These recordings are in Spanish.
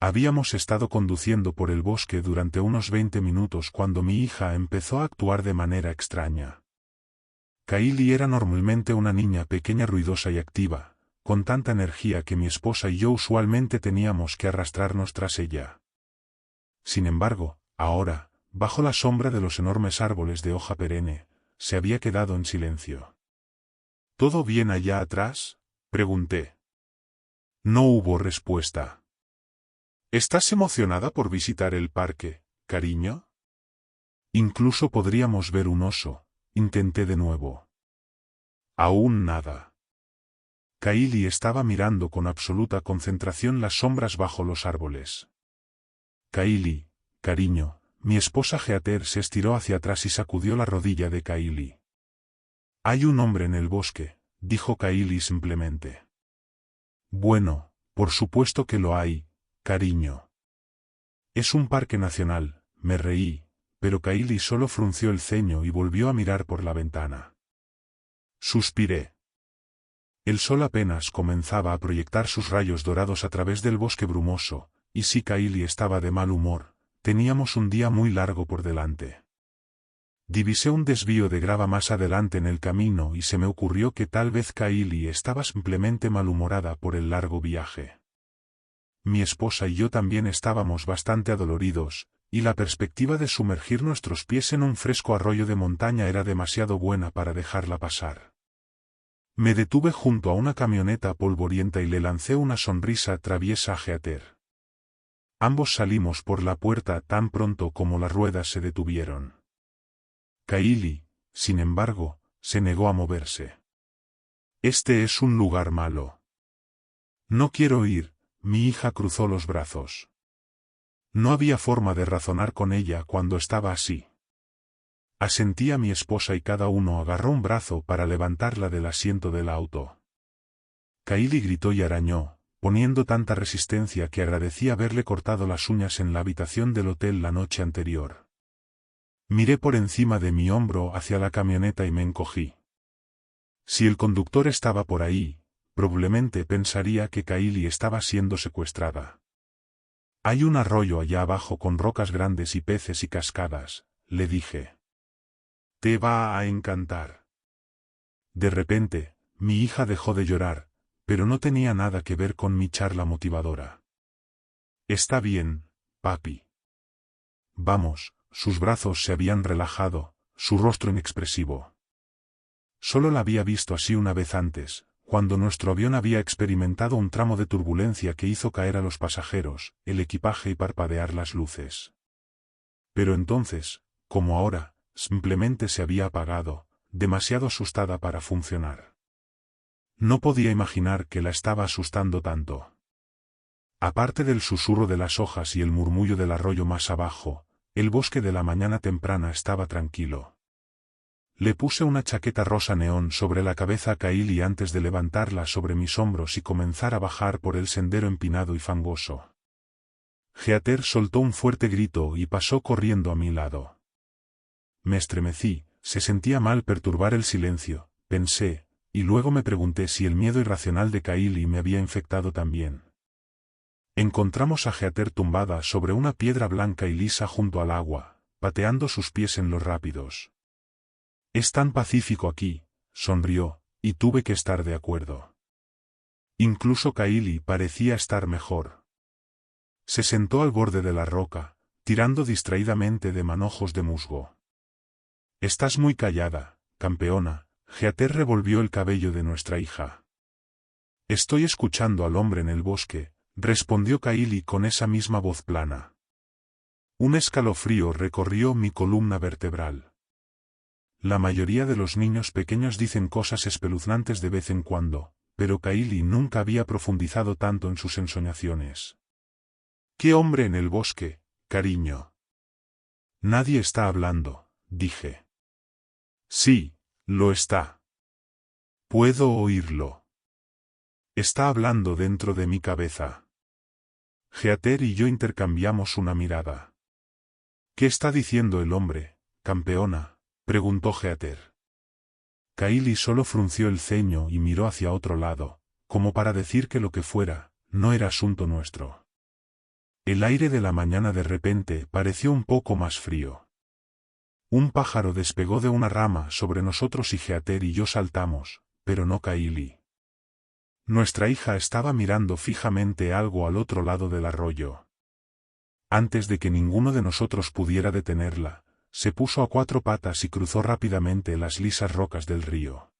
Habíamos estado conduciendo por el bosque durante unos 20 minutos cuando mi hija empezó a actuar de manera extraña. Kylie era normalmente una niña pequeña, ruidosa y activa, con tanta energía que mi esposa y yo usualmente teníamos que arrastrarnos tras ella. Sin embargo, ahora, bajo la sombra de los enormes árboles de hoja perenne, se había quedado en silencio. ¿Todo bien allá atrás?, pregunté. No hubo respuesta. ¿Estás emocionada por visitar el parque, cariño? Incluso podríamos ver un oso, intenté de nuevo. Aún nada. Kylie estaba mirando con absoluta concentración las sombras bajo los árboles. Kylie, cariño, mi esposa Heather se estiró hacia atrás y sacudió la rodilla de Kylie. Hay un hombre en el bosque, dijo Kylie simplemente. Bueno, por supuesto que lo hay, cariño. Es un parque nacional, me reí, pero Kylie solo frunció el ceño y volvió a mirar por la ventana. Suspiré. El sol apenas comenzaba a proyectar sus rayos dorados a través del bosque brumoso, y si Kylie estaba de mal humor, teníamos un día muy largo por delante. Divisé un desvío de grava más adelante en el camino y se me ocurrió que tal vez Kylie estaba simplemente malhumorada por el largo viaje. Mi esposa y yo también estábamos bastante adoloridos, y la perspectiva de sumergir nuestros pies en un fresco arroyo de montaña era demasiado buena para dejarla pasar. Me detuve junto a una camioneta polvorienta y le lancé una sonrisa traviesa a Heather. Ambos salimos por la puerta tan pronto como las ruedas se detuvieron. Kylie, sin embargo, se negó a moverse. Este es un lugar malo. No quiero ir. Mi hija cruzó los brazos. No había forma de razonar con ella cuando estaba así. Asentí a mi esposa y cada uno agarró un brazo para levantarla del asiento del auto. Kylie gritó y arañó, poniendo tanta resistencia que agradecí haberle cortado las uñas en la habitación del hotel la noche anterior. Miré por encima de mi hombro hacia la camioneta y me encogí. Si el conductor estaba por ahí, probablemente pensaría que Kylie estaba siendo secuestrada. Hay un arroyo allá abajo con rocas grandes y peces y cascadas, le dije. Te va a encantar. De repente, mi hija dejó de llorar, pero no tenía nada que ver con mi charla motivadora. Está bien, papi. Vamos, sus brazos se habían relajado, su rostro inexpresivo. Solo la había visto así una vez antes, cuando nuestro avión había experimentado un tramo de turbulencia que hizo caer a los pasajeros, el equipaje y parpadear las luces. Pero entonces, como ahora, simplemente se había apagado, demasiado asustada para funcionar. No podía imaginar que la estaba asustando tanto. Aparte del susurro de las hojas y el murmullo del arroyo más abajo, el bosque de la mañana temprana estaba tranquilo. Le puse una chaqueta rosa neón sobre la cabeza a Kylie antes de levantarla sobre mis hombros y comenzar a bajar por el sendero empinado y fangoso. Heather soltó un fuerte grito y pasó corriendo a mi lado. Me estremecí, se sentía mal perturbar el silencio, pensé, y luego me pregunté si el miedo irracional de Kylie me había infectado también. Encontramos a Heather tumbada sobre una piedra blanca y lisa junto al agua, pateando sus pies en los rápidos. Es tan pacífico aquí, sonrió, y tuve que estar de acuerdo. Incluso Kylie parecía estar mejor. Se sentó al borde de la roca, tirando distraídamente de manojos de musgo. Estás muy callada, campeona, Heather revolvió el cabello de nuestra hija. Estoy escuchando al hombre en el bosque, respondió Kylie con esa misma voz plana. Un escalofrío recorrió mi columna vertebral. La mayoría de los niños pequeños dicen cosas espeluznantes de vez en cuando, pero Kylie nunca había profundizado tanto en sus ensoñaciones. ¿Qué hombre en el bosque, cariño? Nadie está hablando, dije. Sí, lo está. Puedo oírlo. Está hablando dentro de mi cabeza. Heather y yo intercambiamos una mirada. ¿Qué está diciendo el hombre, campeona?, preguntó Heather. Kylie solo frunció el ceño y miró hacia otro lado, como para decir que lo que fuera, no era asunto nuestro. El aire de la mañana de repente pareció un poco más frío. Un pájaro despegó de una rama sobre nosotros y Heather y yo saltamos, pero no Kylie. Nuestra hija estaba mirando fijamente algo al otro lado del arroyo. Antes de que ninguno de nosotros pudiera detenerla, se puso a 4 patas y cruzó rápidamente las lisas rocas del río.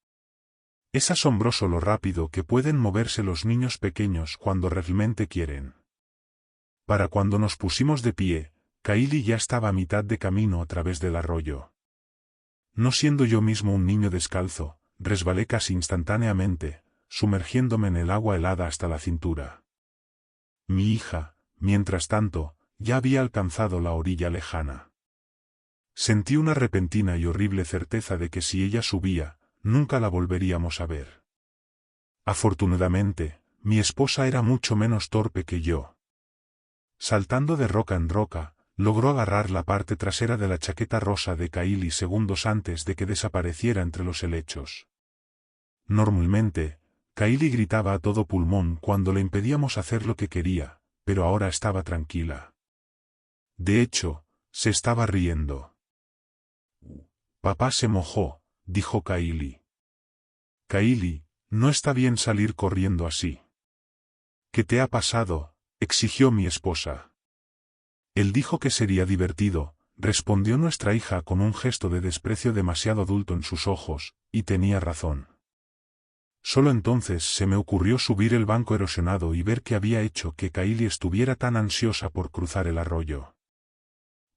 Es asombroso lo rápido que pueden moverse los niños pequeños cuando realmente quieren. Para cuando nos pusimos de pie, Kylie ya estaba a mitad de camino a través del arroyo. No siendo yo mismo un niño descalzo, resbalé casi instantáneamente, sumergiéndome en el agua helada hasta la cintura. Mi hija, mientras tanto, ya había alcanzado la orilla lejana. Sentí una repentina y horrible certeza de que si ella subía, nunca la volveríamos a ver. Afortunadamente, mi esposa era mucho menos torpe que yo. Saltando de roca en roca, logró agarrar la parte trasera de la chaqueta rosa de Kylie segundos antes de que desapareciera entre los helechos. Normalmente, Kylie gritaba a todo pulmón cuando le impedíamos hacer lo que quería, pero ahora estaba tranquila. De hecho, se estaba riendo. Papá se mojó, dijo Kylie. Kylie, no está bien salir corriendo así. ¿Qué te ha pasado?, exigió mi esposa. Él dijo que sería divertido, respondió nuestra hija con un gesto de desprecio demasiado adulto en sus ojos, y tenía razón. Solo entonces se me ocurrió subir el banco erosionado y ver qué había hecho que Kylie estuviera tan ansiosa por cruzar el arroyo.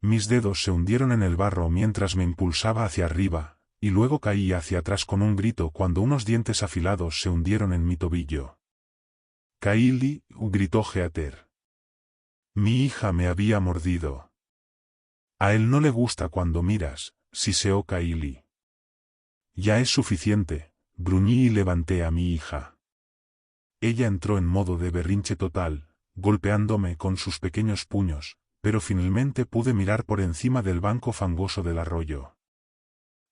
Mis dedos se hundieron en el barro mientras me impulsaba hacia arriba, y luego caí hacia atrás con un grito cuando unos dientes afilados se hundieron en mi tobillo. Kylie, gritó Heather. Mi hija me había mordido. A él no le gusta cuando miras, siseó Kylie. Ya es suficiente, gruñí y levanté a mi hija. Ella entró en modo de berrinche total, golpeándome con sus pequeños puños, pero finalmente pude mirar por encima del banco fangoso del arroyo.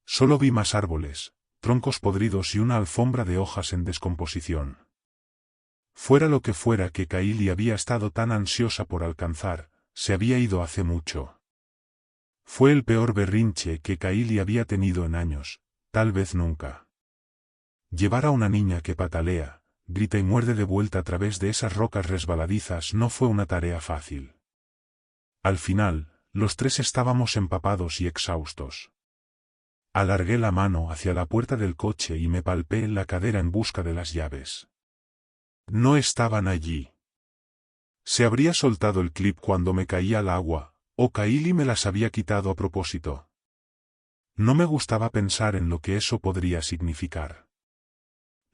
Solo vi más árboles, troncos podridos y una alfombra de hojas en descomposición. Fuera lo que fuera que Kylie había estado tan ansiosa por alcanzar, se había ido hace mucho. Fue el peor berrinche que Kylie había tenido en años, tal vez nunca. Llevar a una niña que patalea, grita y muerde de vuelta a través de esas rocas resbaladizas no fue una tarea fácil. Al final, los tres estábamos empapados y exhaustos. Alargué la mano hacia la puerta del coche y me palpé en la cadera en busca de las llaves. No estaban allí. Se habría soltado el clip cuando me caía al agua, o Kylie me las había quitado a propósito. No me gustaba pensar en lo que eso podría significar.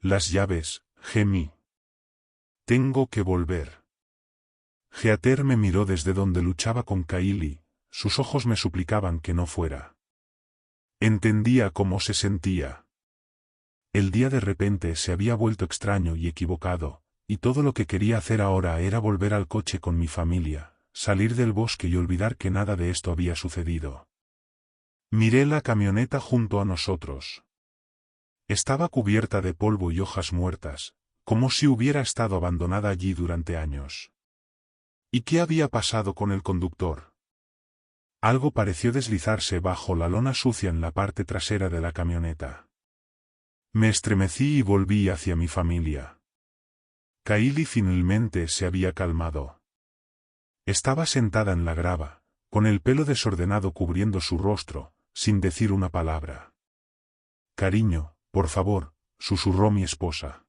Las llaves, gemí. Tengo que volver. Heather me miró desde donde luchaba con Kylie, sus ojos me suplicaban que no fuera. Entendía cómo se sentía. El día de repente se había vuelto extraño y equivocado, y todo lo que quería hacer ahora era volver al coche con mi familia, salir del bosque y olvidar que nada de esto había sucedido. Miré la camioneta junto a nosotros. Estaba cubierta de polvo y hojas muertas, como si hubiera estado abandonada allí durante años. ¿Y qué había pasado con el conductor? Algo pareció deslizarse bajo la lona sucia en la parte trasera de la camioneta. Me estremecí y volví hacia mi familia. Kylie finalmente se había calmado. Estaba sentada en la grava, con el pelo desordenado cubriendo su rostro, sin decir una palabra. Cariño, por favor, susurró mi esposa.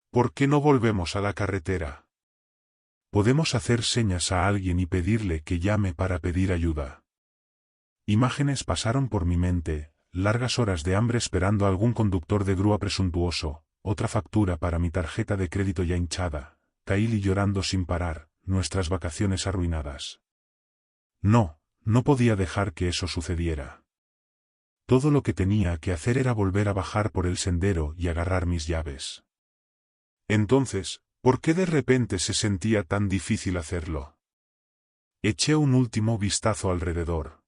¿Por qué no volvemos a la carretera? Podemos hacer señas a alguien y pedirle que llame para pedir ayuda. Imágenes pasaron por mi mente, largas horas de hambre esperando a algún conductor de grúa presuntuoso, otra factura para mi tarjeta de crédito ya hinchada, Kylie llorando sin parar, nuestras vacaciones arruinadas. No, no podía dejar que eso sucediera. Todo lo que tenía que hacer era volver a bajar por el sendero y agarrar mis llaves. Entonces, ¿por qué de repente se sentía tan difícil hacerlo? Eché un último vistazo alrededor.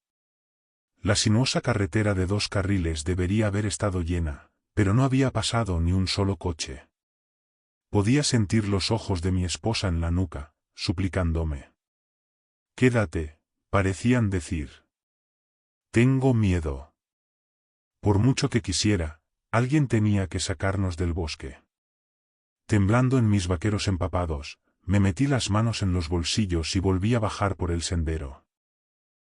La sinuosa carretera de 2 carriles debería haber estado llena, pero no había pasado ni un solo coche. Podía sentir los ojos de mi esposa en la nuca, suplicándome. Quédate, parecían decir. Tengo miedo. Por mucho que quisiera, alguien tenía que sacarnos del bosque. Temblando en mis vaqueros empapados, me metí las manos en los bolsillos y volví a bajar por el sendero.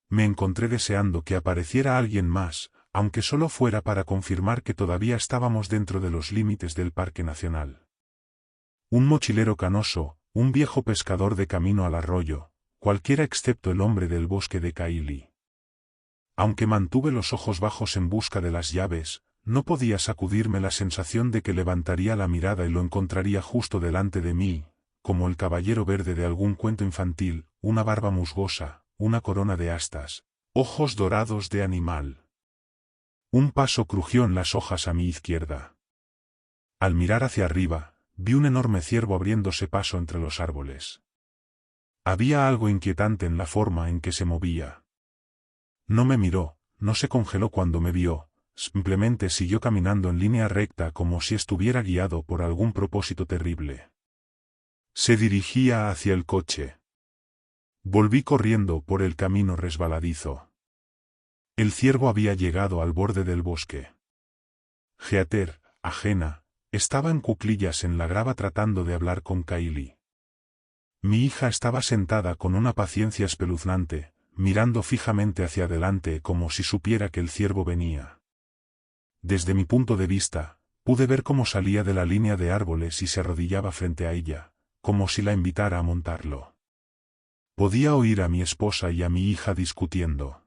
Me encontré deseando que apareciera alguien más, aunque solo fuera para confirmar que todavía estábamos dentro de los límites del Parque Nacional. Un mochilero canoso, un viejo pescador de camino al arroyo, cualquiera excepto el hombre del bosque de Kaili. Aunque mantuve los ojos bajos en busca de las llaves, no podía sacudirme la sensación de que levantaría la mirada y lo encontraría justo delante de mí, como el caballero verde de algún cuento infantil, una barba musgosa, una corona de astas, ojos dorados de animal. Un paso crujió en las hojas a mi izquierda. Al mirar hacia arriba, vi un enorme ciervo abriéndose paso entre los árboles. Había algo inquietante en la forma en que se movía. No me miró, no se congeló cuando me vio, simplemente siguió caminando en línea recta como si estuviera guiado por algún propósito terrible. Se dirigía hacia el coche. Volví corriendo por el camino resbaladizo. El ciervo había llegado al borde del bosque. Heather, ajena, estaba en cuclillas en la grava tratando de hablar con Kaili. Mi hija estaba sentada con una paciencia espeluznante, mirando fijamente hacia adelante como si supiera que el ciervo venía. Desde mi punto de vista, pude ver cómo salía de la línea de árboles y se arrodillaba frente a ella, como si la invitara a montarlo. Podía oír a mi esposa y a mi hija discutiendo.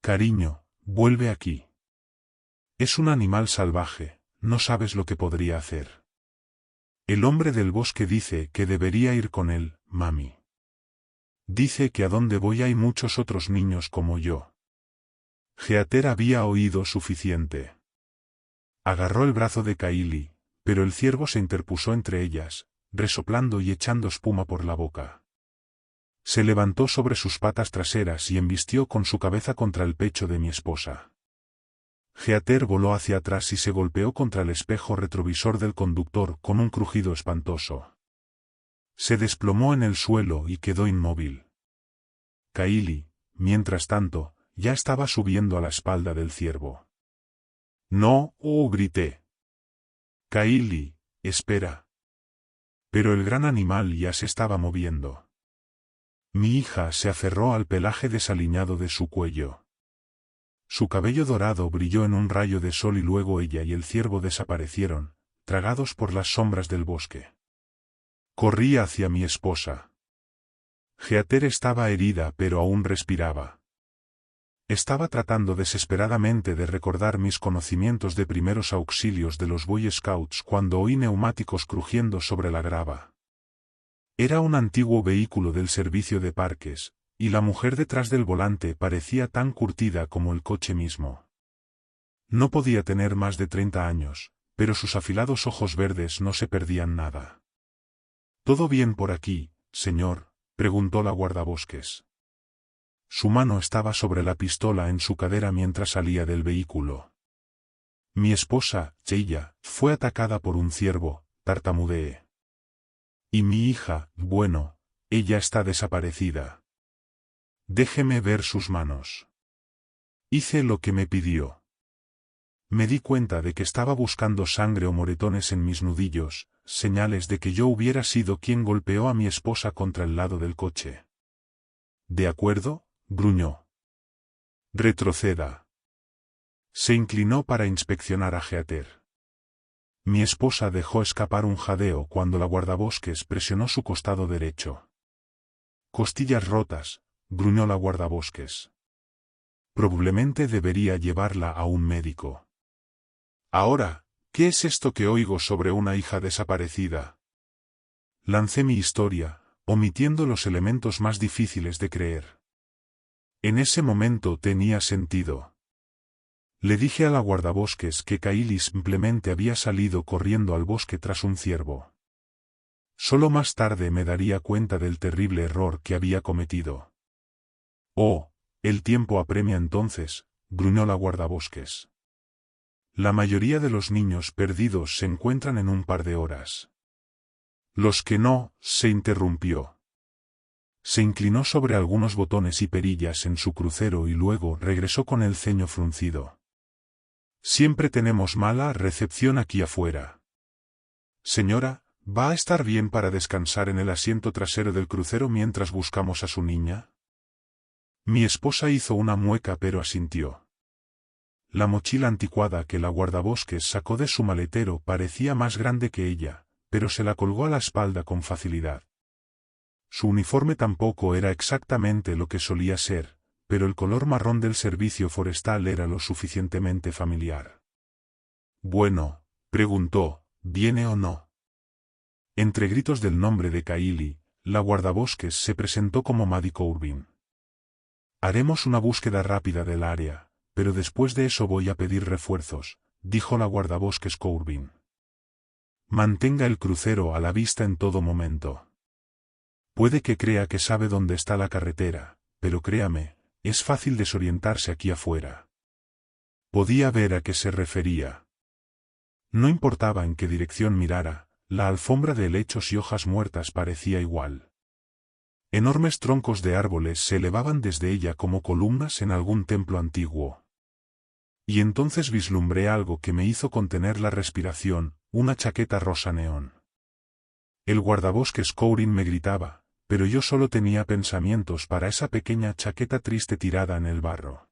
Cariño, vuelve aquí. Es un animal salvaje, no sabes lo que podría hacer. El hombre del bosque dice que debería ir con él, mami. Dice que a donde voy hay muchos otros niños como yo. Heather había oído suficiente. Agarró el brazo de Kaili, pero el ciervo se interpuso entre ellas, resoplando y echando espuma por la boca. Se levantó sobre sus patas traseras y embistió con su cabeza contra el pecho de mi esposa. Heather voló hacia atrás y se golpeó contra el espejo retrovisor del conductor con un crujido espantoso. Se desplomó en el suelo y quedó inmóvil. Kaili, mientras tanto, ya estaba subiendo a la espalda del ciervo. No, grité. Kaili, espera. Pero el gran animal ya se estaba moviendo. Mi hija se aferró al pelaje desaliñado de su cuello. Su cabello dorado brilló en un rayo de sol y luego ella y el ciervo desaparecieron, tragados por las sombras del bosque. Corrí hacia mi esposa. Heather estaba herida pero aún respiraba. Estaba tratando desesperadamente de recordar mis conocimientos de primeros auxilios de los Boy Scouts cuando oí neumáticos crujiendo sobre la grava. Era un antiguo vehículo del servicio de parques, y la mujer detrás del volante parecía tan curtida como el coche mismo. No podía tener más de 30 años, pero sus afilados ojos verdes no se perdían nada. ¿Todo bien por aquí, señor?, preguntó la guardabosques. Su mano estaba sobre la pistola en su cadera mientras salía del vehículo. Mi esposa, Sheila, fue atacada por un ciervo, tartamudeé. Y mi hija, bueno, ella está desaparecida. Déjeme ver sus manos. Hice lo que me pidió. Me di cuenta de que estaba buscando sangre o moretones en mis nudillos, señales de que yo hubiera sido quien golpeó a mi esposa contra el lado del coche. ¿De acuerdo?, gruñó. Retroceda. Se inclinó para inspeccionar a Heather. Mi esposa dejó escapar un jadeo cuando la guardabosques presionó su costado derecho. Costillas rotas, gruñó la guardabosques. Probablemente debería llevarla a un médico. Ahora, ¿qué es esto que oigo sobre una hija desaparecida? Lancé mi historia, omitiendo los elementos más difíciles de creer. En ese momento tenía sentido. Le dije a la guardabosques que Kaili simplemente había salido corriendo al bosque tras un ciervo. Solo más tarde me daría cuenta del terrible error que había cometido. Oh, el tiempo apremia entonces, gruñó la guardabosques. La mayoría de los niños perdidos se encuentran en un par de horas. Los que no, se interrumpió. Se inclinó sobre algunos botones y perillas en su crucero y luego regresó con el ceño fruncido. Siempre tenemos mala recepción aquí afuera. Señora, ¿va a estar bien para descansar en el asiento trasero del crucero mientras buscamos a su niña? Mi esposa hizo una mueca pero asintió. La mochila anticuada que la guardabosques sacó de su maletero parecía más grande que ella, pero se la colgó a la espalda con facilidad. Su uniforme tampoco era exactamente lo que solía ser, pero el color marrón del servicio forestal era lo suficientemente familiar. Bueno, preguntó, ¿viene o no? Entre gritos del nombre de Kaili, la guardabosques se presentó como Maddie Corbin. Haremos una búsqueda rápida del área, pero después de eso voy a pedir refuerzos, dijo la guardabosques Corbin. Mantenga el crucero a la vista en todo momento. Puede que crea que sabe dónde está la carretera, pero créame, es fácil desorientarse aquí afuera. Podía ver a qué se refería. No importaba en qué dirección mirara, la alfombra de helechos y hojas muertas parecía igual. Enormes troncos de árboles se elevaban desde ella como columnas en algún templo antiguo. Y entonces vislumbré algo que me hizo contener la respiración, una chaqueta rosa neón. El guardabosques Corin me gritaba, pero yo solo tenía pensamientos para esa pequeña chaqueta triste tirada en el barro.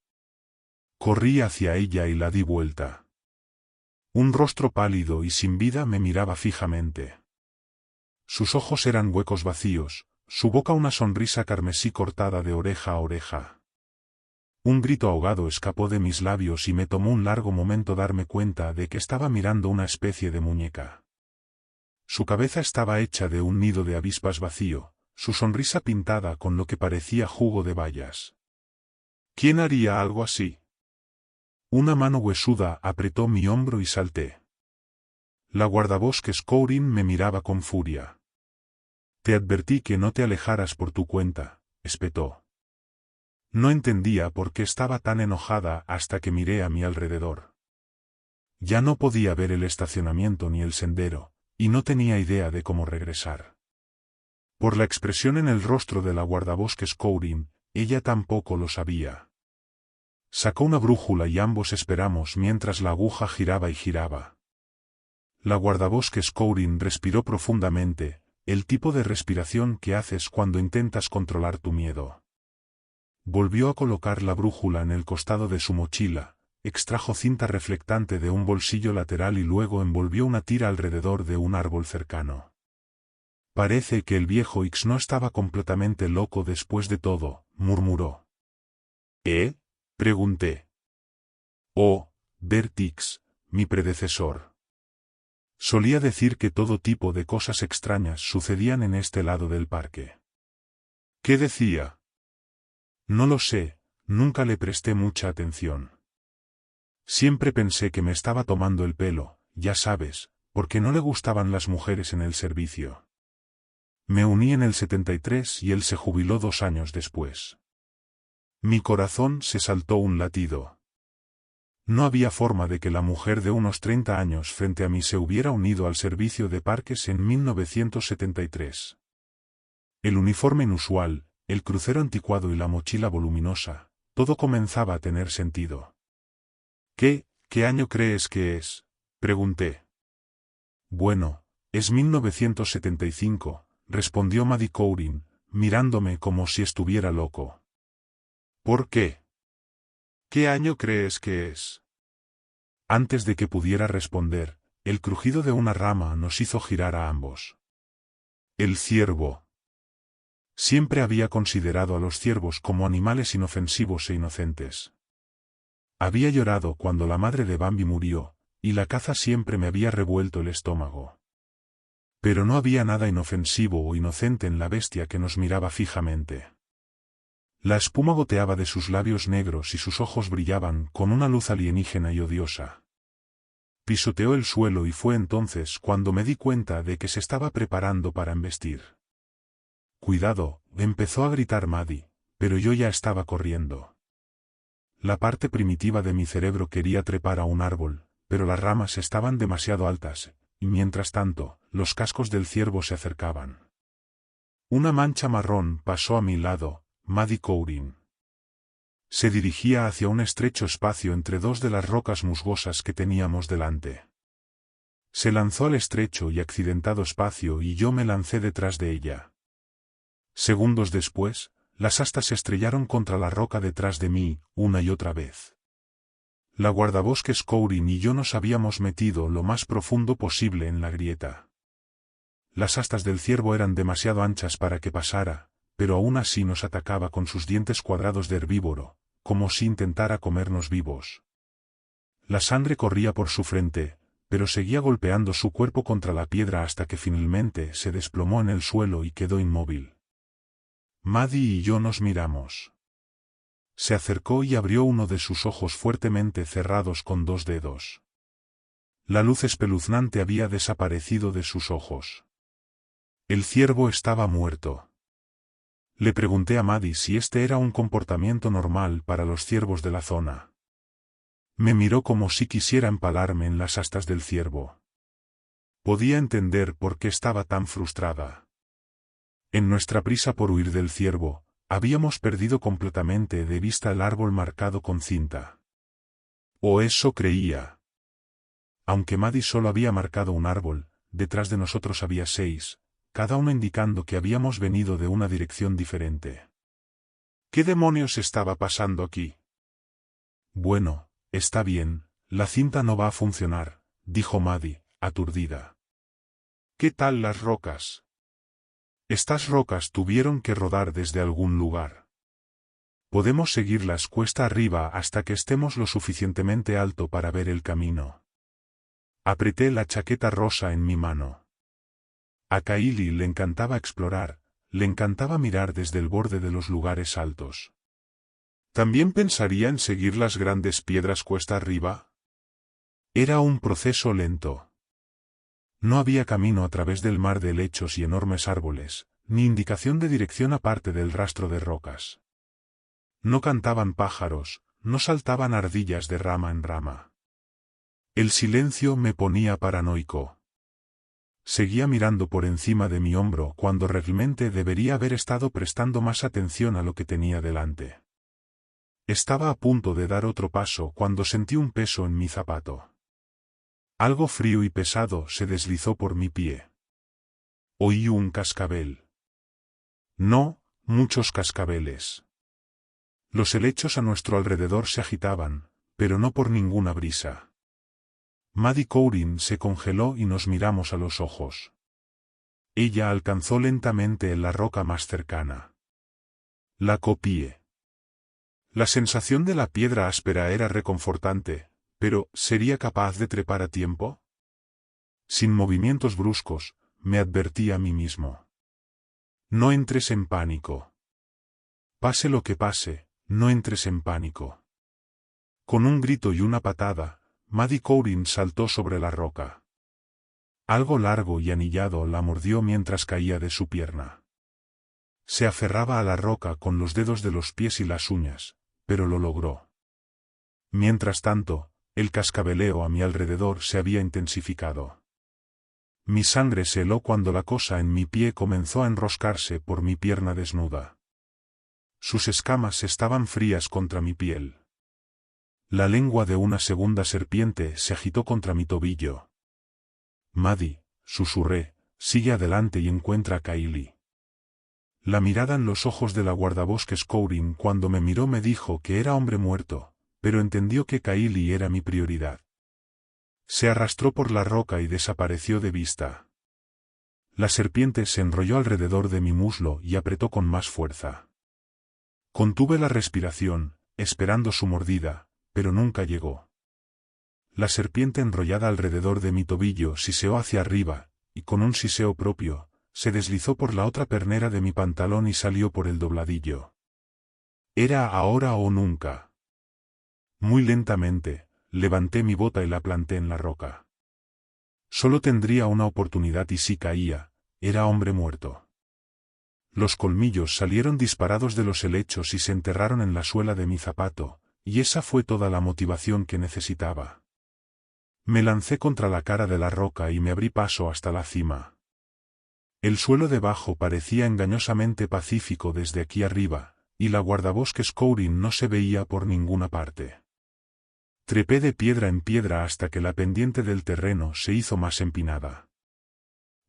Corrí hacia ella y la di vuelta. Un rostro pálido y sin vida me miraba fijamente. Sus ojos eran huecos vacíos, su boca una sonrisa carmesí cortada de oreja a oreja. Un grito ahogado escapó de mis labios y me tomó un largo momento darme cuenta de que estaba mirando una especie de muñeca. Su cabeza estaba hecha de un nido de avispas vacío, su sonrisa pintada con lo que parecía jugo de bayas. ¿Quién haría algo así? Una mano huesuda apretó mi hombro y salté. La guardabosques Corin me miraba con furia. Te advertí que no te alejaras por tu cuenta, espetó. No entendía por qué estaba tan enojada hasta que miré a mi alrededor. Ya no podía ver el estacionamiento ni el sendero, y no tenía idea de cómo regresar. Por la expresión en el rostro de la guardabosques Corin, ella tampoco lo sabía. Sacó una brújula y ambos esperamos mientras la aguja giraba y giraba. La guardabosques Corin respiró profundamente, el tipo de respiración que haces cuando intentas controlar tu miedo. Volvió a colocar la brújula en el costado de su mochila, extrajo cinta reflectante de un bolsillo lateral y luego envolvió una tira alrededor de un árbol cercano. Parece que el viejo X no estaba completamente loco después de todo, murmuró. ¿Eh? Pregunté. Oh, Bert X, mi predecesor. Solía decir que todo tipo de cosas extrañas sucedían en este lado del parque. ¿Qué decía? No lo sé, nunca le presté mucha atención. Siempre pensé que me estaba tomando el pelo, ya sabes, porque no le gustaban las mujeres en el servicio. Me uní en el 73 y él se jubiló 2 años después. Mi corazón se saltó un latido. No había forma de que la mujer de unos 30 años frente a mí se hubiera unido al servicio de parques en 1973. El uniforme inusual, el crucero anticuado y la mochila voluminosa, todo comenzaba a tener sentido. ¿Qué año crees que es? Pregunté. Bueno, es 1975, respondió Maddie Corin, mirándome como si estuviera loco. ¿Por qué? ¿Qué año crees que es? Antes de que pudiera responder, el crujido de una rama nos hizo girar a ambos. El ciervo. Siempre había considerado a los ciervos como animales inofensivos e inocentes. Había llorado cuando la madre de Bambi murió, y la caza siempre me había revuelto el estómago. Pero no había nada inofensivo o inocente en la bestia que nos miraba fijamente. La espuma goteaba de sus labios negros y sus ojos brillaban con una luz alienígena y odiosa. Pisoteó el suelo y fue entonces cuando me di cuenta de que se estaba preparando para embestir. Cuidado, empezó a gritar Maddie, pero yo ya estaba corriendo. La parte primitiva de mi cerebro quería trepar a un árbol, pero las ramas estaban demasiado altas, y mientras tanto, los cascos del ciervo se acercaban. Una mancha marrón pasó a mi lado, Maddie Cowrin. Se dirigía hacia un estrecho espacio entre dos de las rocas musgosas que teníamos delante. Se lanzó al estrecho y accidentado espacio y yo me lancé detrás de ella. Segundos después, las astas se estrellaron contra la roca detrás de mí, una y otra vez. La guardabosques Cowrin y yo nos habíamos metido lo más profundo posible en la grieta. Las astas del ciervo eran demasiado anchas para que pasara, pero aún así nos atacaba con sus dientes cuadrados de herbívoro, como si intentara comernos vivos. La sangre corría por su frente, pero seguía golpeando su cuerpo contra la piedra hasta que finalmente se desplomó en el suelo y quedó inmóvil. Maddie y yo nos miramos. Se acercó y abrió uno de sus ojos fuertemente cerrados con 2 dedos. La luz espeluznante había desaparecido de sus ojos. El ciervo estaba muerto. Le pregunté a Maddie si este era un comportamiento normal para los ciervos de la zona. Me miró como si quisiera empalarme en las astas del ciervo. Podía entender por qué estaba tan frustrada. En nuestra prisa por huir del ciervo, habíamos perdido completamente de vista el árbol marcado con cinta. O eso creía. Aunque Maddie solo había marcado un árbol, detrás de nosotros había 6, cada uno indicando que habíamos venido de una dirección diferente. ¿Qué demonios estaba pasando aquí? Bueno, está bien, la cinta no va a funcionar, dijo Maddie, aturdida. ¿Qué tal las rocas? Estas rocas tuvieron que rodar desde algún lugar. Podemos seguirlas cuesta arriba hasta que estemos lo suficientemente alto para ver el camino. Apreté la chaqueta rosa en mi mano. A Kylie le encantaba explorar, le encantaba mirar desde el borde de los lugares altos. ¿También pensaría en seguir las grandes piedras cuesta arriba? Era un proceso lento. No había camino a través del mar de helechos y enormes árboles, ni indicación de dirección aparte del rastro de rocas. No cantaban pájaros, no saltaban ardillas de rama en rama. El silencio me ponía paranoico. Seguía mirando por encima de mi hombro cuando realmente debería haber estado prestando más atención a lo que tenía delante. Estaba a punto de dar otro paso cuando sentí un peso en mi zapato. Algo frío y pesado se deslizó por mi pie. Oí un cascabel. No, muchos cascabeles. Los helechos a nuestro alrededor se agitaban, pero no por ninguna brisa. Maddie Cowrin se congeló y nos miramos a los ojos. Ella alcanzó lentamente la roca más cercana. La copié. La sensación de la piedra áspera era reconfortante, pero ¿sería capaz de trepar a tiempo? Sin movimientos bruscos, me advertí a mí mismo. No entres en pánico. Pase lo que pase, no entres en pánico. Con un grito y una patada, Maddie Cowrin saltó sobre la roca. Algo largo y anillado la mordió mientras caía de su pierna. Se aferraba a la roca con los dedos de los pies y las uñas, pero lo logró. Mientras tanto, el cascabeleo a mi alrededor se había intensificado. Mi sangre se heló cuando la cosa en mi pie comenzó a enroscarse por mi pierna desnuda. Sus escamas estaban frías contra mi piel. La lengua de una segunda serpiente se agitó contra mi tobillo. Maddie, susurré, sigue adelante y encuentra a Kylie. La mirada en los ojos de la guardabosques Cowrin cuando me miró me dijo que era hombre muerto, pero entendió que Kylie era mi prioridad. Se arrastró por la roca y desapareció de vista. La serpiente se enrolló alrededor de mi muslo y apretó con más fuerza. Contuve la respiración, esperando su mordida, pero nunca llegó. La serpiente enrollada alrededor de mi tobillo siseó hacia arriba, y con un siseo propio, se deslizó por la otra pernera de mi pantalón y salió por el dobladillo. Era ahora o nunca. Muy lentamente, levanté mi bota y la planté en la roca. Solo tendría una oportunidad y si caía, era hombre muerto. Los colmillos salieron disparados de los helechos y se enterraron en la suela de mi zapato, y esa fue toda la motivación que necesitaba. Me lancé contra la cara de la roca y me abrí paso hasta la cima. El suelo debajo parecía engañosamente pacífico desde aquí arriba, y la guardabosques Kourin no se veía por ninguna parte. Trepé de piedra en piedra hasta que la pendiente del terreno se hizo más empinada.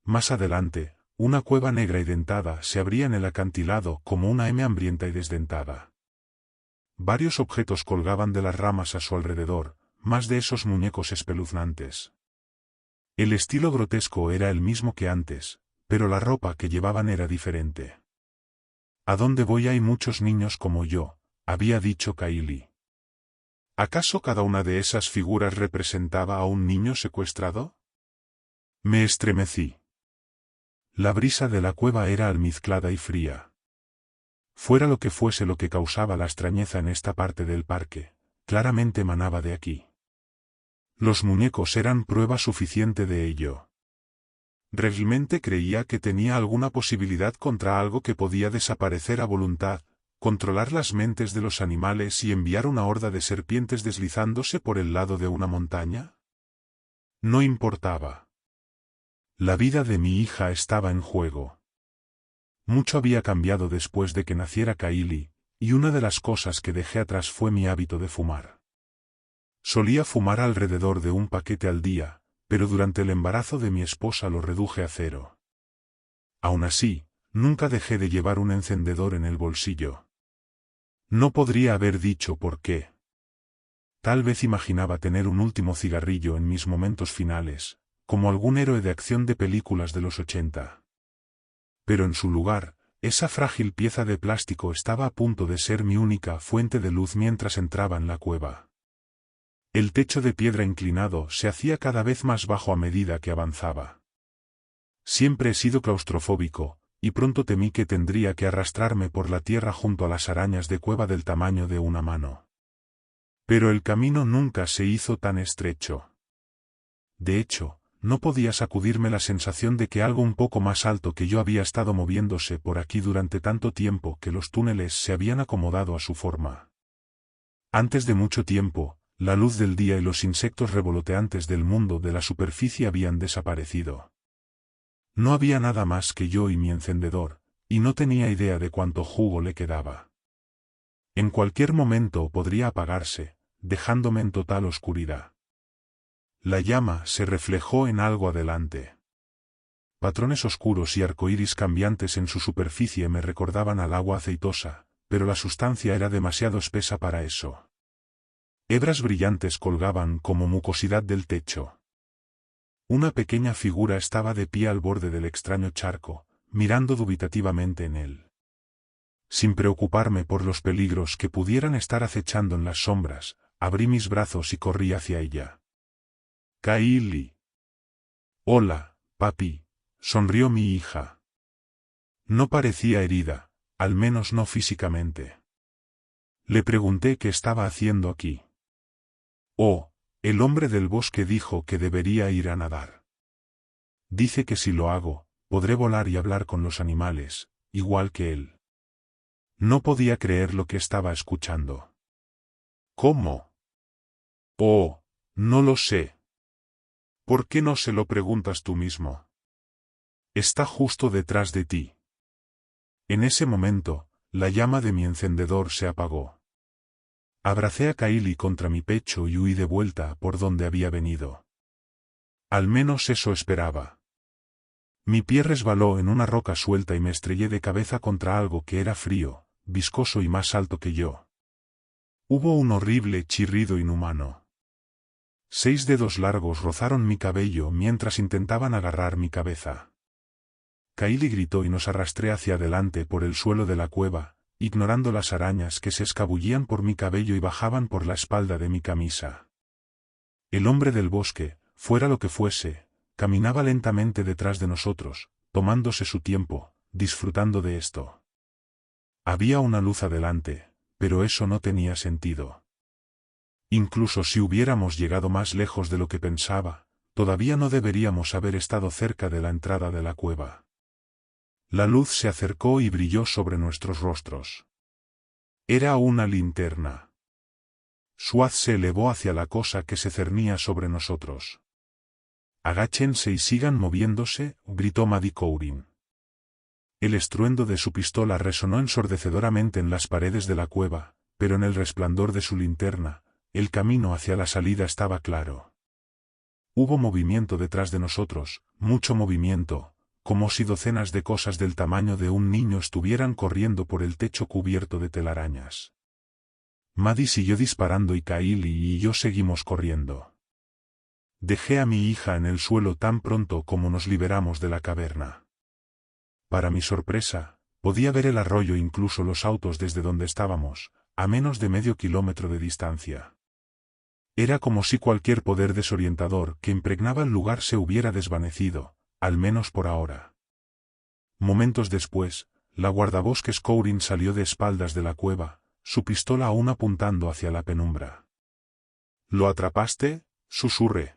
Más adelante, una cueva negra y dentada se abría en el acantilado como una M hambrienta y desdentada. Varios objetos colgaban de las ramas a su alrededor, más de esos muñecos espeluznantes. El estilo grotesco era el mismo que antes, pero la ropa que llevaban era diferente. «¿A dónde voy? Hay muchos niños como yo», había dicho Kaili. ¿Acaso cada una de esas figuras representaba a un niño secuestrado? Me estremecí. La brisa de la cueva era almizclada y fría. Fuera lo que fuese lo que causaba la extrañeza en esta parte del parque, claramente emanaba de aquí. Los muñecos eran prueba suficiente de ello. Realmente creía que tenía alguna posibilidad contra algo que podía desaparecer a voluntad, controlar las mentes de los animales y enviar una horda de serpientes deslizándose por el lado de una montaña. No importaba. La vida de mi hija estaba en juego. Mucho había cambiado después de que naciera Kaili, y una de las cosas que dejé atrás fue mi hábito de fumar. Solía fumar alrededor de un paquete al día, pero durante el embarazo de mi esposa lo reduje a 0. Aún así, nunca dejé de llevar un encendedor en el bolsillo. No podría haber dicho por qué. Tal vez imaginaba tener un último cigarrillo en mis momentos finales, como algún héroe de acción de películas de los 80. Pero en su lugar, esa frágil pieza de plástico estaba a punto de ser mi única fuente de luz mientras entraba en la cueva. El techo de piedra inclinado se hacía cada vez más bajo a medida que avanzaba. Siempre he sido claustrofóbico, y pronto temí que tendría que arrastrarme por la tierra junto a las arañas de cueva del tamaño de una mano. Pero el camino nunca se hizo tan estrecho. De hecho, no podía sacudirme la sensación de que algo un poco más alto que yo había estado moviéndose por aquí durante tanto tiempo que los túneles se habían acomodado a su forma. Antes de mucho tiempo, la luz del día y los insectos revoloteantes del mundo de la superficie habían desaparecido. No había nada más que yo y mi encendedor, y no tenía idea de cuánto jugo le quedaba. En cualquier momento podría apagarse, dejándome en total oscuridad. La llama se reflejó en algo adelante. Patrones oscuros y arcoíris cambiantes en su superficie me recordaban al agua aceitosa, pero la sustancia era demasiado espesa para eso. Hebras brillantes colgaban como mucosidad del techo. Una pequeña figura estaba de pie al borde del extraño charco, mirando dubitativamente en él. Sin preocuparme por los peligros que pudieran estar acechando en las sombras, abrí mis brazos y corrí hacia ella. Kaili. Hola, papi, sonrió mi hija. No parecía herida, al menos no físicamente. Le pregunté qué estaba haciendo aquí. Oh, el hombre del bosque dijo que debería ir a nadar. Dice que si lo hago, podré volar y hablar con los animales, igual que él. No podía creer lo que estaba escuchando. ¿Cómo? Oh, no lo sé. ¿Por qué no se lo preguntas tú mismo? Está justo detrás de ti. En ese momento, la llama de mi encendedor se apagó. Abracé a Kaili contra mi pecho y huí de vuelta por donde había venido. Al menos eso esperaba. Mi pie resbaló en una roca suelta y me estrellé de cabeza contra algo que era frío, viscoso y más alto que yo. Hubo un horrible chirrido inhumano. 6 dedos largos rozaron mi cabello mientras intentaban agarrar mi cabeza. Kaili gritó y nos arrastré hacia adelante por el suelo de la cueva, ignorando las arañas que se escabullían por mi cabello y bajaban por la espalda de mi camisa. El hombre del bosque, fuera lo que fuese, caminaba lentamente detrás de nosotros, tomándose su tiempo, disfrutando de esto. Había una luz adelante, pero eso no tenía sentido. Incluso si hubiéramos llegado más lejos de lo que pensaba, todavía no deberíamos haber estado cerca de la entrada de la cueva. La luz se acercó y brilló sobre nuestros rostros. Era una linterna. Su haz se elevó hacia la cosa que se cernía sobre nosotros. «Agáchense y sigan moviéndose», gritó Maddie Kourin. El estruendo de su pistola resonó ensordecedoramente en las paredes de la cueva, pero en el resplandor de su linterna, el camino hacia la salida estaba claro. Hubo movimiento detrás de nosotros, mucho movimiento, como si docenas de cosas del tamaño de un niño estuvieran corriendo por el techo cubierto de telarañas. Maddie siguió disparando y Kylie y yo seguimos corriendo. Dejé a mi hija en el suelo tan pronto como nos liberamos de la caverna. Para mi sorpresa, podía ver el arroyo e incluso los autos desde donde estábamos, a menos de medio kilómetro de distancia. Era como si cualquier poder desorientador que impregnaba el lugar se hubiera desvanecido, al menos por ahora. Momentos después, la guardabosques Corin salió de espaldas de la cueva, su pistola aún apuntando hacia la penumbra. ¿Lo atrapaste?, susurré.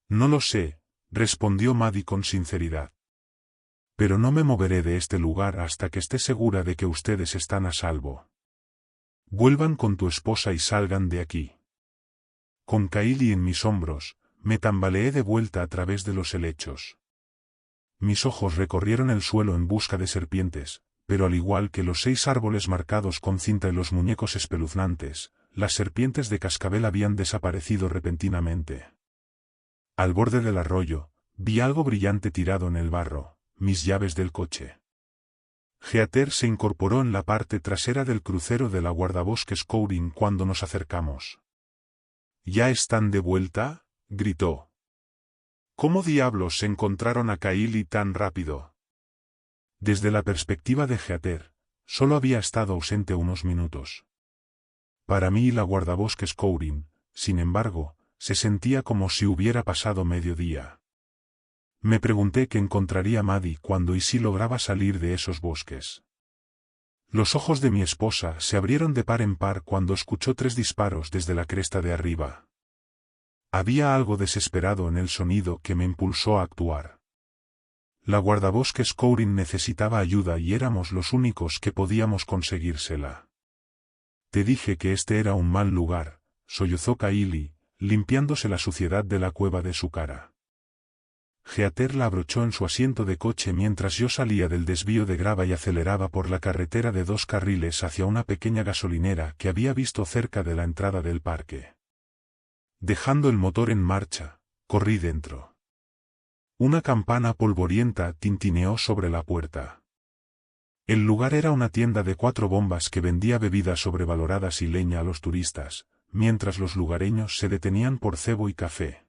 No lo sé, respondió Maddie con sinceridad. Pero no me moveré de este lugar hasta que esté segura de que ustedes están a salvo. Vuelvan con tu esposa y salgan de aquí. Con Kylie en mis hombros, me tambaleé de vuelta a través de los helechos. Mis ojos recorrieron el suelo en busca de serpientes, pero al igual que los 6 árboles marcados con cinta y los muñecos espeluznantes, las serpientes de cascabel habían desaparecido repentinamente. Al borde del arroyo, vi algo brillante tirado en el barro, mis llaves del coche. Heather se incorporó en la parte trasera del crucero de la guardabosques Corin cuando nos acercamos. ¿Ya están de vuelta?, gritó. ¿Cómo diablos encontraron a Kylie tan rápido? Desde la perspectiva de Heather, solo había estado ausente unos minutos. Para mí la guardabosques Corin, sin embargo, se sentía como si hubiera pasado mediodía. Me pregunté qué encontraría Maddie cuando y si lograba salir de esos bosques. Los ojos de mi esposa se abrieron de par en par cuando escuchó 3 disparos desde la cresta de arriba. Había algo desesperado en el sonido que me impulsó a actuar. La guardabosques Corin necesitaba ayuda y éramos los únicos que podíamos conseguírsela. Te dije que este era un mal lugar, sollozó Kylie, limpiándose la suciedad de la cueva de su cara. Heather la abrochó en su asiento de coche mientras yo salía del desvío de grava y aceleraba por la carretera de 2 carriles hacia una pequeña gasolinera que había visto cerca de la entrada del parque. Dejando el motor en marcha, corrí dentro. Una campana polvorienta tintineó sobre la puerta. El lugar era una tienda de 4 bombas que vendía bebidas sobrevaloradas y leña a los turistas, mientras los lugareños se detenían por cebo y café.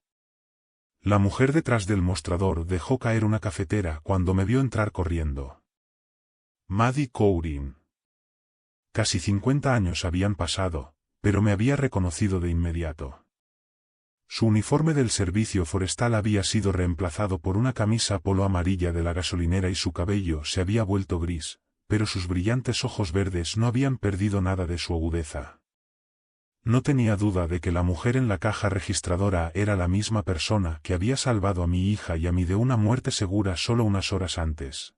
La mujer detrás del mostrador dejó caer una cafetera cuando me vio entrar corriendo. Maddie Corin. Casi 50 años habían pasado, pero me había reconocido de inmediato. Su uniforme del servicio forestal había sido reemplazado por una camisa polo amarilla de la gasolinera y su cabello se había vuelto gris, pero sus brillantes ojos verdes no habían perdido nada de su agudeza. No tenía duda de que la mujer en la caja registradora era la misma persona que había salvado a mi hija y a mí de una muerte segura solo unas horas antes.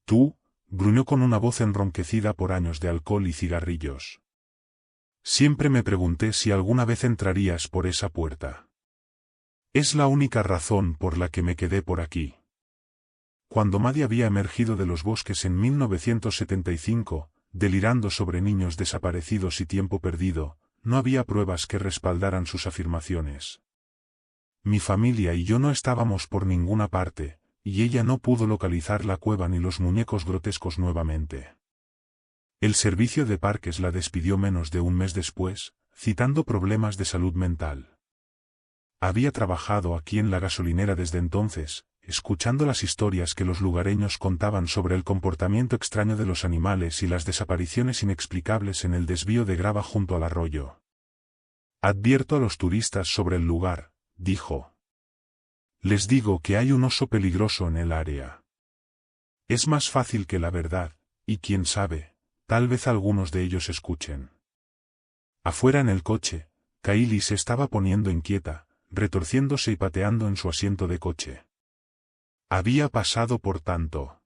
Tú, gruñó con una voz enronquecida por años de alcohol y cigarrillos. Siempre me pregunté si alguna vez entrarías por esa puerta. Es la única razón por la que me quedé por aquí. Cuando Maddie había emergido de los bosques en 1975, delirando sobre niños desaparecidos y tiempo perdido, no había pruebas que respaldaran sus afirmaciones. Mi familia y yo no estábamos por ninguna parte, y ella no pudo localizar la cueva ni los muñecos grotescos nuevamente. El servicio de parques la despidió menos de un mes después, citando problemas de salud mental. Había trabajado aquí en la gasolinera desde entonces, escuchando las historias que los lugareños contaban sobre el comportamiento extraño de los animales y las desapariciones inexplicables en el desvío de grava junto al arroyo. Advierto a los turistas sobre el lugar, dijo. Les digo que hay un oso peligroso en el área. Es más fácil que la verdad, y quién sabe, tal vez algunos de ellos escuchen. Afuera en el coche, Kylie se estaba poniendo inquieta, retorciéndose y pateando en su asiento de coche. Había pasado por tanto.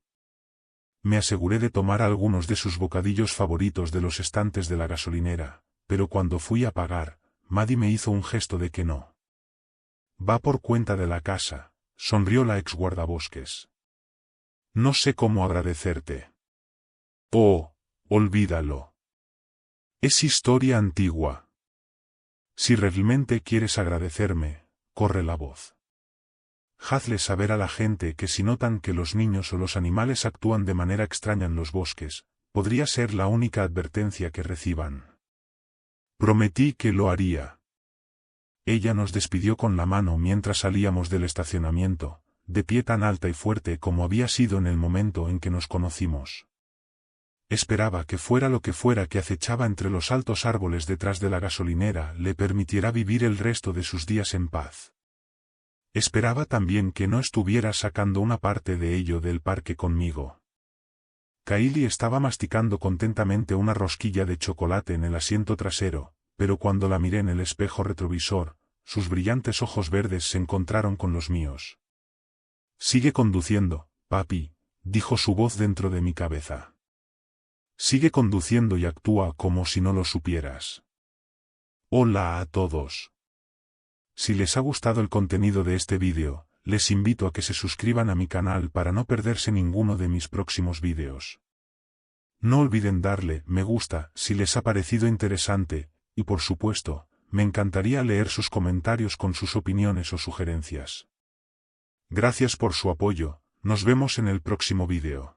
Me aseguré de tomar algunos de sus bocadillos favoritos de los estantes de la gasolinera, pero cuando fui a pagar, Maddie me hizo un gesto de que no. Va por cuenta de la casa, sonrió la ex guardabosques. No sé cómo agradecerte. Oh, olvídalo. Es historia antigua. Si realmente quieres agradecerme, corre la voz. Hazle saber a la gente que si notan que los niños o los animales actúan de manera extraña en los bosques, podría ser la única advertencia que reciban. Prometí que lo haría. Ella nos despidió con la mano mientras salíamos del estacionamiento, de pie tan alta y fuerte como había sido en el momento en que nos conocimos. Esperaba que fuera lo que fuera que acechaba entre los altos árboles detrás de la gasolinera le permitiera vivir el resto de sus días en paz. Esperaba también que no estuviera sacando una parte de ello del parque conmigo. Kylie estaba masticando contentamente una rosquilla de chocolate en el asiento trasero, pero cuando la miré en el espejo retrovisor, sus brillantes ojos verdes se encontraron con los míos. Sigue conduciendo, papi, dijo su voz dentro de mi cabeza. Sigue conduciendo y actúa como si no lo supieras. Hola a todos. Si les ha gustado el contenido de este vídeo, les invito a que se suscriban a mi canal para no perderse ninguno de mis próximos vídeos. No olviden darle me gusta si les ha parecido interesante, y por supuesto, me encantaría leer sus comentarios con sus opiniones o sugerencias. Gracias por su apoyo, nos vemos en el próximo vídeo.